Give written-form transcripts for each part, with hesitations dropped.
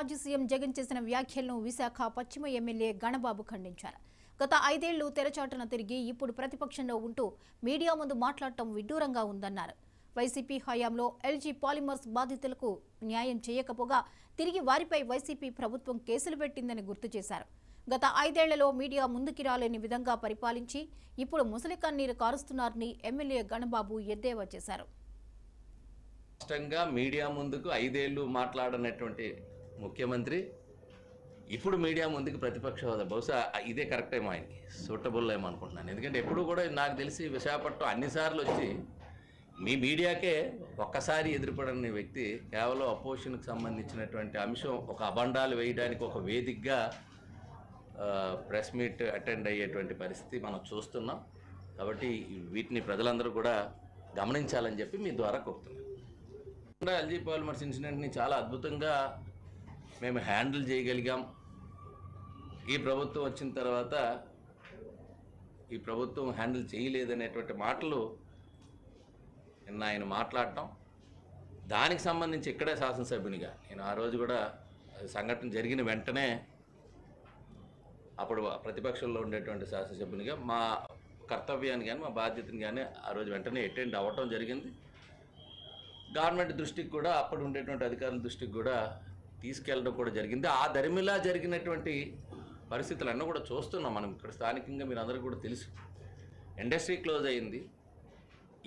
మాజీ సీఎం జగన్ చేసిన వ్యాఖ్యలను విశాఖ పశ్చిమ ఎమ్మెల్యే గణబాబు ఖండించారు. గత 5 ఏళ్లు తెరచాటున తిరిగి ఇప్పుడు ప్రతిపక్షంలో ఉంటూ మీడియా ముందు మాట్లాడటం విడ్డూరంగా ఉందన్నారు. వైసీపీ హయాంలో ఎల్జీ పాలిమర్స్ బాధితులకు న్యాయం చేయకపోగా తిరిగి వారిపై వైసీపీ ప్రభుత్వం కేసులు పెట్టిందని గుర్తు చేశారు. గత 5 ఏళ్లలో మీడియా ముందుకి రాలేని విధంగా పరిపాలించి ఇప్పుడు ముసలి కన్నీరు కారుస్తున్నారని ఎమ్మెల్యే గణబాబు ఎద్దేవా చేశారు. స్పష్టంగా మీడియా ముందుకు 5 ఏళ్లు మాట్లాడనటువంటి ముఖ్యమంత్రి ఇప్పుడు మీడియా ముందుకు ప్రతిపక్ష హోదా బహుశా ఇదే కరెక్ట్ ఏమో ఆయనకి సూటబుల్ ఏమో అనుకుంటున్నాను. ఎందుకంటే ఎప్పుడు కూడా నాకు తెలిసి విశాఖపట్నం అన్నిసార్లు వచ్చి మీ మీడియాకే ఒక్కసారి ఎదురుపడని వ్యక్తి కేవలం అపోజిషన్కి సంబంధించినటువంటి అంశం ఒక అబండాలు వేయడానికి ఒక వేదికగా ప్రెస్ మీట్ అటెండ్ అయ్యేటువంటి పరిస్థితి మనం చూస్తున్నాం. కాబట్టి వీటిని ప్రజలందరూ కూడా గమనించాలని చెప్పి మీ ద్వారా కోరుతున్నాం. ఎల్జీ పాలిమర్స్ ఇన్సిడెంట్ని చాలా అద్భుతంగా మేము హ్యాండిల్ చేయగలిగాం. ఈ ప్రభుత్వం వచ్చిన తర్వాత ఈ ప్రభుత్వం హ్యాండిల్ చేయలేదనేటువంటి మాటలు నిన్న ఆయన మాట్లాడటం, దానికి సంబంధించి ఇక్కడే శాసనసభ్యునిగా నేను ఆ రోజు కూడా సంఘటన జరిగిన వెంటనే అప్పుడు ప్రతిపక్షంలో ఉండేటువంటి శాసనసభ్యునిగా మా కర్తవ్యాన్ని కానీ మా బాధ్యతని కానీ ఆ రోజు వెంటనే అటెండ్ అవ్వటం జరిగింది. గవర్నమెంట్ దృష్టికి కూడా అప్పుడు ఉండేటువంటి అధికారుల దృష్టికి కూడా తీసుకెళ్ళడం కూడా జరిగింది. ఆ దరిమిలా జరిగినటువంటి పరిస్థితులన్నీ కూడా చూస్తున్నాం మనం ఇక్కడ స్థానికంగా. మీరు అందరూ కూడా తెలుసు, ఇండస్ట్రీ క్లోజ్ అయింది,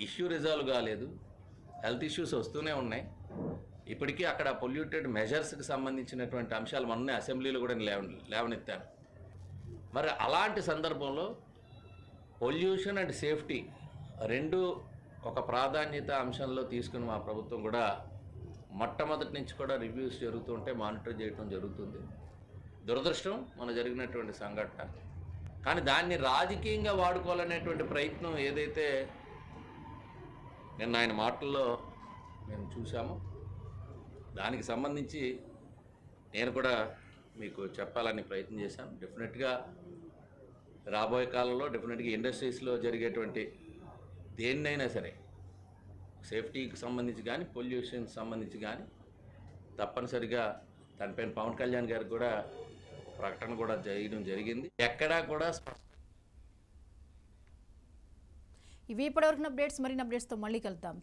ఇష్యూ రిజాల్వ్ కాలేదు, హెల్త్ ఇష్యూస్ వస్తూనే ఉన్నాయి. ఇప్పటికీ అక్కడ పొల్యూటెడ్ మెజర్స్కి సంబంధించినటువంటి అంశాలు మొన్నే అసెంబ్లీలో కూడా లేవనెత్తాను. మరి అలాంటి సందర్భంలో పొల్యూషన్ అండ్ సేఫ్టీ రెండు ఒక ప్రాధాన్యత అంశంలో తీసుకుని మా ప్రభుత్వం కూడా మొట్టమొదటి నుంచి కూడా రివ్యూస్ జరుగుతుంటే మానిటర్ చేయడం జరుగుతుంది. దురదృష్టం మన జరిగినటువంటి సంఘటన, కానీ దాన్ని రాజకీయంగా వాడుకోవాలనేటువంటి ప్రయత్నం ఏదైతే నిన్న ఆయన మాటల్లో మేము చూసామో దానికి సంబంధించి నేను కూడా మీకు చెప్పాలని ప్రయత్నం చేశాను. డెఫినెట్గా రాబోయే కాలంలో డెఫినెట్గా ఇండస్ట్రీస్లో జరిగేటువంటి దేన్నైనా సరే సేఫ్టీకి సంబంధించి కానీ పొల్యూషన్కి సంబంధించి కానీ తప్పనిసరిగా దానిపైన పవన్ కళ్యాణ్ గారికి కూడా ప్రకటన కూడా చేయడం జరిగింది. ఎక్కడా కూడా ఇవి ఇప్పటివరకు అప్డేట్స్, మరిన్ని అప్డేట్స్తో మళ్ళీ కలుద్దాం.